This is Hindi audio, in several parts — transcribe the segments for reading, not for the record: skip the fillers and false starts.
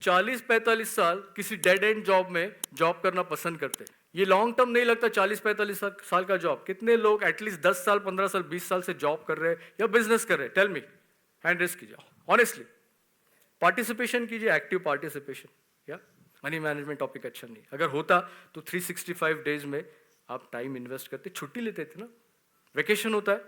40-45 साल किसी डेड एंड जॉब में जॉब करना पसंद करते हैं। ये लॉन्ग टर्म नहीं लगता 40-45 साल का जॉब। कितने लोग एटलीस्ट 10 साल, 15 साल, 20 साल से जॉब कर रहे हैं या बिजनेस कर रहे हैं? टेल मी, हैंड रेस कीजिए ऑनेस्टली। पार्टिसिपेशन कीजिए, एक्टिव पार्टिसिपेशन। या मनी मैनेजमेंट टॉपिक अच्छा नहीं, अगर होता तो 365 डेज में आप टाइम इन्वेस्ट करते, छुट्टी लेते थे ना। वेकेशन होता है,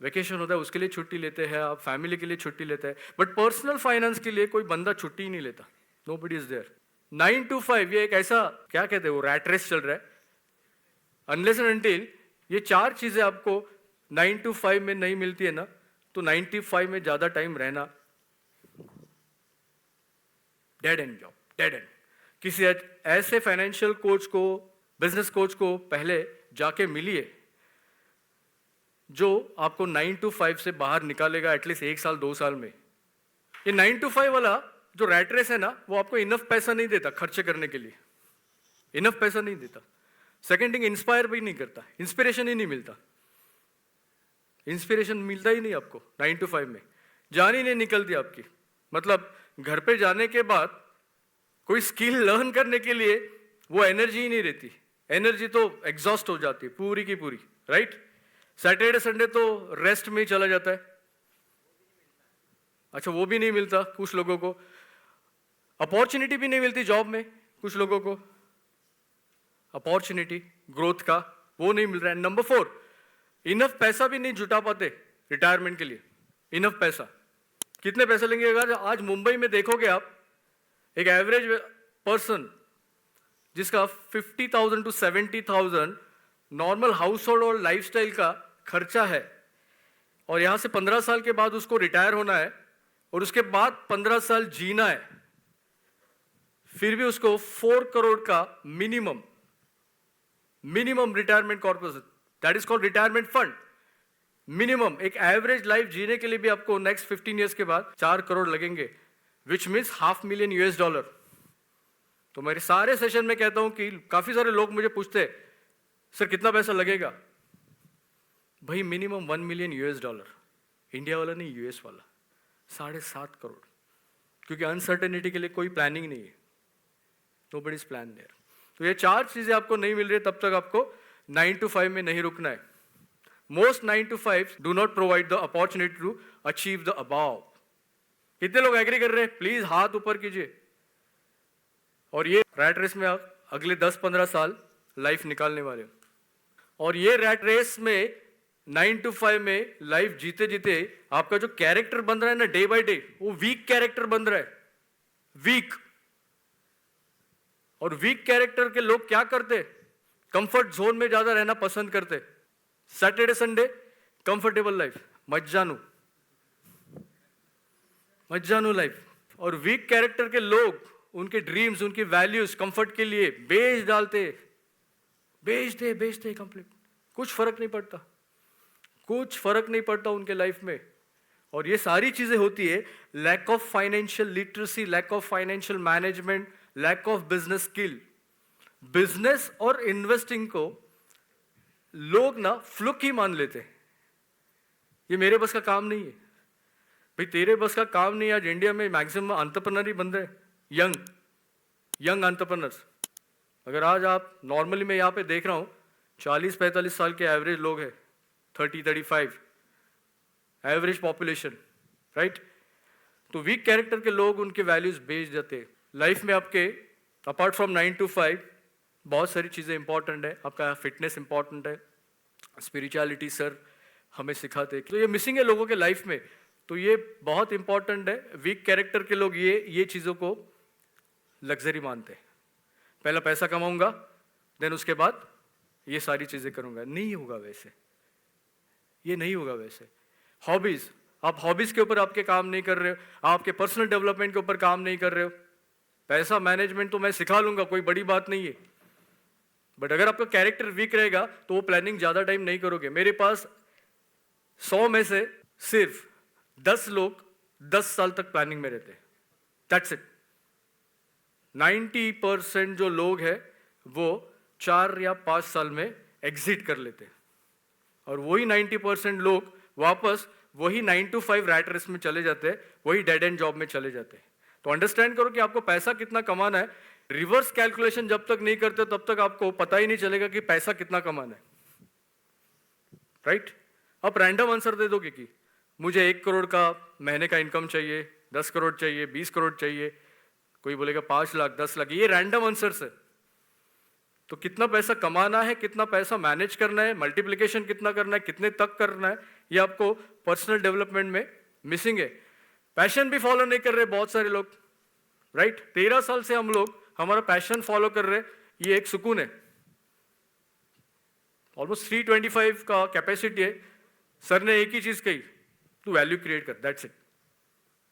वेकेशन होता है उसके लिए छुट्टी लेते हैं आप, फैमिली के लिए छुट्टी लेते हैं, बट पर्सनल फाइनेंस के लिए कोई बंदा छुट्टी ही नहीं लेता। Nobody is there. 9 to 5 ये एक ऐसा, क्या कहते हैं वो, रैट रेस चल रहा है। अनलेस एंड अनटिल ये चार चीजें आपको 9 to 5 में नहीं मिलती है ना, तो 95 में ज्यादा टाइम रहना dead and job, dead and. किसी ऐसे फाइनेंशियल कोच को, बिजनेस कोच को पहले जाके मिलिए जो आपको 9 to 5 से बाहर निकालेगा एटलीस्ट 1 साल 2 साल में। ये 9 to 5 वाला जो रैट रेस है ना, वो आपको इनफ पैसा नहीं देता खर्चे करने के लिए, इनफ पैसा नहीं देता। सेकेंड थिंग, इंस्पायर भी नहीं करता, इंस्पिरेशन ही नहीं मिलता। इंस्पिरेशन मिलता ही नहीं आपको 9 to 5 में, जान ही नहीं निकलती आपकी। मतलब घर पे जाने के बाद कोई स्किल लर्न करने के लिए वो एनर्जी ही नहीं रहती, एनर्जी तो एग्जॉस्ट हो जाती है पूरी की पूरी, राइट। सैटरडे संडे तो रेस्ट में ही चला जाता है। अच्छा, वो भी नहीं मिलता कुछ लोगों को, अपॉर्चुनिटी भी नहीं मिलती जॉब में, कुछ लोगों को अपॉर्चुनिटी ग्रोथ का वो नहीं मिल रहा है। नंबर 4, इनफ पैसा भी नहीं जुटा पाते रिटायरमेंट के लिए। इनफ पैसा, कितने पैसे लेंगे? अगर आज मुंबई में देखोगे आप, एक एवरेज पर्सन जिसका 50,000 to 70,000 नॉर्मल हाउस होल्ड और लाइफस्टाइल का खर्चा है, और यहां से 15 साल के बाद उसको रिटायर होना है और उसके बाद 15 साल जीना है, फिर भी उसको 4 करोड़ का minimum retirement corpus, that is called retirement fund. Minimum एक एवरेज लाइफ जीने के लिए भी आपको नेक्स्ट 15 ईयर्स के बाद 4 करोड़ लगेंगे, विच मीन्स $500,000 US। तो मेरे सारे सेशन में कहता हूं कि काफी सारे लोग मुझे पूछते हैं, सर कितना पैसा लगेगा? भाई मिनिमम $1 million US, इंडिया वाला नहीं, यूएस वाला, 7.5 करोड़। क्योंकि अनसर्टेनिटी के लिए कोई प्लानिंग नहीं है, नोबडी इज प्लान देयर। तो ये चार चीजें आपको नहीं मिल रही, तब तक आपको 9 to 5 में नहीं रुकना है। Most 9 to 5 do not provide the opportunity to achieve the above. कितने लोग एग्री कर रहे हैं? प्लीज हाथ ऊपर कीजिए। और ये रैट रेस में आप अगले 10-15 साल लाइफ निकालने वाले हो, और ये रैट रेस में 9 to 5 में लाइफ जीते जीते आपका जो कैरेक्टर बन रहा है ना डे बाय डे, वो वीक कैरेक्टर बन रहा है, वीक। और वीक कैरेक्टर के लोग क्या करते? कंफर्ट जोन में ज्यादा रहना पसंद करते। सैटरडे संडे कंफर्टेबल लाइफ, मज्जानु लाइफ। और वीक कैरेक्टर के लोग उनके ड्रीम्स, उनकी वैल्यूज कंफर्ट के लिए बेचते कंप्लीट। कुछ फर्क नहीं पड़ता, कुछ फर्क नहीं पड़ता उनके लाइफ में। और ये सारी चीजें होती है lack of financial literacy, lack of financial management, lack of business skill. Business और इन्वेस्टिंग को लोग ना फ्लुक ही मान लेते हैं, ये मेरे बस का काम नहीं है। भाई तेरे बस का काम नहीं है। आज इंडिया में मैक्सिमम एंटरप्रेन्योर ही बन रहे हैं, यंग एंटरप्रेन्योर्स। अगर आज आप नॉर्मली मैं यहाँ पे देख रहा हूँ 40-45 साल के एवरेज लोग हैं, 30-35 एवरेज पॉपुलेशन, राइट। तो वीक कैरेक्टर के लोग उनके वैल्यूज बेच देते हैं लाइफ में। आपके अपार्ट फ्रॉम 9 to 5 बहुत सारी चीज़ें इंपॉर्टेंट है, आपका फिटनेस इंपॉर्टेंट है, स्पिरिचुअलिटी सर हमें सिखाते, तो ये मिसिंग है लोगों के लाइफ में। तो ये बहुत इंपॉर्टेंट है। वीक कैरेक्टर के लोग ये चीज़ों को लग्जरी मानते हैं। पहला पैसा कमाऊंगा, देन उसके बाद ये सारी चीज़ें करूंगा। नहीं होगा वैसे, ये नहीं होगा वैसे। हॉबीज, आप हॉबीज के ऊपर आपके काम नहीं कर रहे हो, आपके पर्सनल डेवलपमेंट के ऊपर काम नहीं कर रहे हो। पैसा मैनेजमेंट तो मैं सिखा लूंगा, कोई बड़ी बात नहीं है, बट अगर आपका कैरेक्टर वीक रहेगा तो वो प्लानिंग ज्यादा टाइम नहीं करोगे। मेरे पास 100 में से सिर्फ 10 लोग 10 साल तक प्लानिंग में रहते हैं, दैट्स इट। 90% जो लोग हैं वो 4 या 5 साल में एग्जिट कर लेते हैं, और वही 90% लोग वापस वही 9 to 5 रैट रेस में चले जाते हैं, वही डेड एंड जॉब में चले जाते हैं। तो अंडरस्टैंड करो कि आपको पैसा कितना कमाना है। रिवर्स कैलकुलेशन जब तक नहीं करते तब तक आपको पता ही नहीं चलेगा कि पैसा कितना कमाना है, राइट? आप रैंडम आंसर दे दोगे कि मुझे 1 करोड़ का महीने का इनकम चाहिए, 10 करोड़ चाहिए, 20 करोड़ चाहिए, कोई बोलेगा 5 लाख, 10 लाख, ये रैंडम आंसर्स है। तो कितना पैसा कमाना है, कितना पैसा मैनेज करना है, मल्टीप्लिकेशन कितना करना है, कितने तक करना है, ये आपको पर्सनल डेवलपमेंट में मिसिंग है। पैशन भी फॉलो नहीं कर रहे बहुत सारे लोग, राइट? 13 साल से हम लोग हमारा पैशन फॉलो कर रहे, ये एक सुकून है। ऑलमोस्ट 325 का कैपेसिटी है। सर ने एक ही चीज कही, तू वैल्यू क्रिएट कर, दैट्स इट,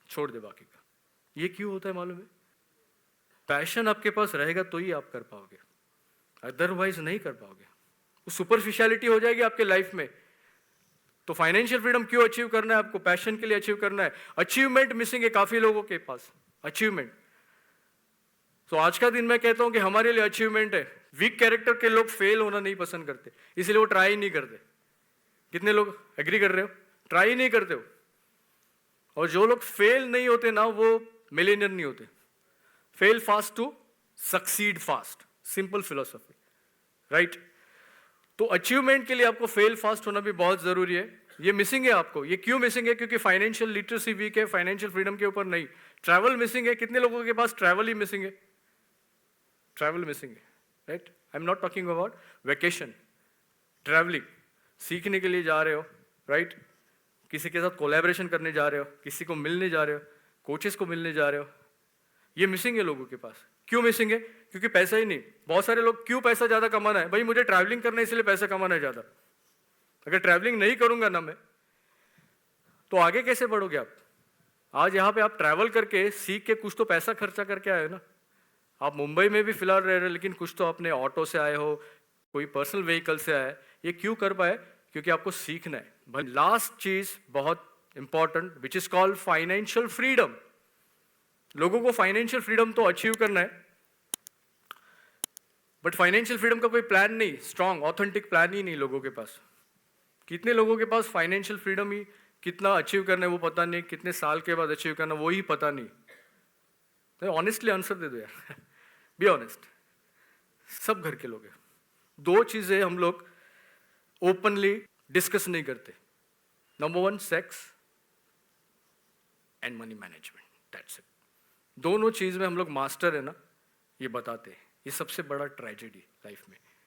छोड़ दे बाकी का। ये क्यों होता है मालूम है? पैशन आपके पास रहेगा तो ही आप कर पाओगे, अदरवाइज नहीं कर पाओगे। सुपरफिशियलिटी हो जाएगी आपके लाइफ में। तो फाइनेंशियल फ्रीडम क्यों अचीव करना है आपको? पैशन के लिए अचीव करना है। अचीवमेंट मिसिंग है काफी लोगों के पास, अचीवमेंट। तो आज का दिन मैं कहता हूं कि हमारे लिए अचीवमेंट है। वीक कैरेक्टर के लोग फेल होना नहीं पसंद करते, इसलिए वो ट्राई नहीं करते। कितने लोग एग्री कर रहे हो? ट्राई नहीं करते हो। और जो लोग फेल नहीं होते ना, वो मिलेनियर नहीं होते। Fail fast to succeed fast, simple philosophy, right? तो अचीवमेंट के लिए आपको फेल फास्ट होना भी बहुत जरूरी है। ये मिसिंग है आपको। ये क्यों मिसिंग है? क्योंकि फाइनेंशियल लिटरेसी वीक है, फाइनेंशियल फ्रीडम के ऊपर नहीं। ट्रैवल मिसिंग है, कितने लोगों के पास ट्रैवल ही मिसिंग है? ट्रैवल मिसिंग है, right? I am not talking about vacation, travelling. सीखने के लिए जा रहे हो, राइट? किसी के साथ कोलैबोरेशन करने जा रहे हो, किसी को मिलने जा रहे हो, कोचेस को मिलने जा रहे हो, ये मिसिंग है लोगों के पास। क्यों मिसिंग है? क्योंकि पैसा ही नहीं। बहुत सारे लोग क्यों पैसा ज्यादा कमाना है? भाई मुझे ट्रैवलिंग करना है इसलिए पैसा कमाना है ज्यादा। अगर ट्रैवलिंग नहीं करूंगा ना मैं, तो आगे कैसे बढ़ोगे आप? आज यहाँ पे आप ट्रैवल करके सीख के कुछ तो पैसा खर्चा करके आए ना। आप मुंबई में भी फिलहाल रह रहे हो, लेकिन कुछ तो अपने ऑटो से आए हो, कोई पर्सनल व्हीकल से आए। ये क्यों कर पाए? क्योंकि आपको सीखना है। लास्ट चीज बहुत important, which is called financial freedom. लोगों को फाइनेंशियल फ्रीडम तो अचीव करना है, बट फाइनेंशियल फ्रीडम का कोई प्लान नहीं, स्ट्रॉन्ग ऑथेंटिक प्लान ही नहीं लोगों के पास। कितने लोगों के पास फाइनेंशियल फ्रीडम ही कितना अचीव करना है वो पता नहीं, कितने साल के बाद अचीव करना वो ही पता नहीं। तो ऑनेस्टली आंसर दे दो यार, बी ऑनेस्ट। सब घर के लोग हैं। 2 चीजें हम लोग ओपनली डिस्कस नहीं करते। Number 1 sex and money management, that's it. दोनों चीज में हम लोग मास्टर है ना, ये बताते हैं। ये सबसे बड़ा ट्रेजेडी लाइफ में।